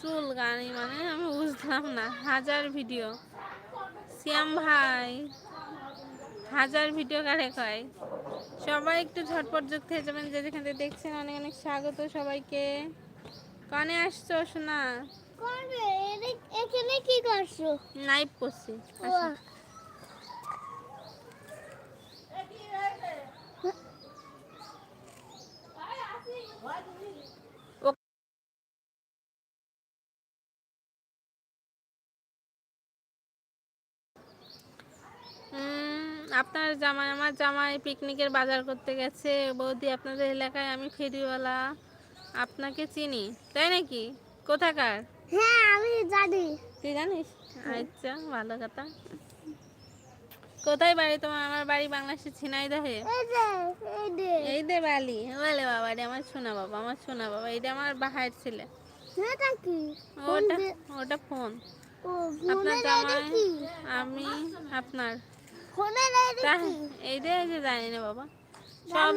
চুলকানি মানে আমি বুঝলাম না। হাজার ভিডিও শ্যাম ভাই, হাজার ভিডিও কারে কয়? সবাই একটু ঝটপট যুক্ত হয়ে যাবেন, যে যেখান থেকে দেখছেন। অনেক অনেক স্বাগত সবাইকে। কানে আসছো শোনা? এখানে কি করছো? নাইপ করছি। আপনার জামাই, আমার জামাই পিকনিকের বাজার করতে গেছে। বৌদি আপনাদের এলাকায় আমি ফেরিওয়ালা, আপনাকে চিনি। তাই নাকি? কোথাকার? হ্যাঁ আমি জানি। তুই জানিস? আচ্ছা, ভালো কথা। কোথায় বাড়ি তোমার? আমার বাড়ি বাংলাদেশের ঝিনাইদহে। এই দে বালি বলে বাবা রে, আমার সোনা বাবা, আমার সোনা বাবা। এইটা আমার বাহার ছেলে। ওটা ওটা ফোন। আপনার জামাই আমি আপনার এই যে জানি না বাবা। সব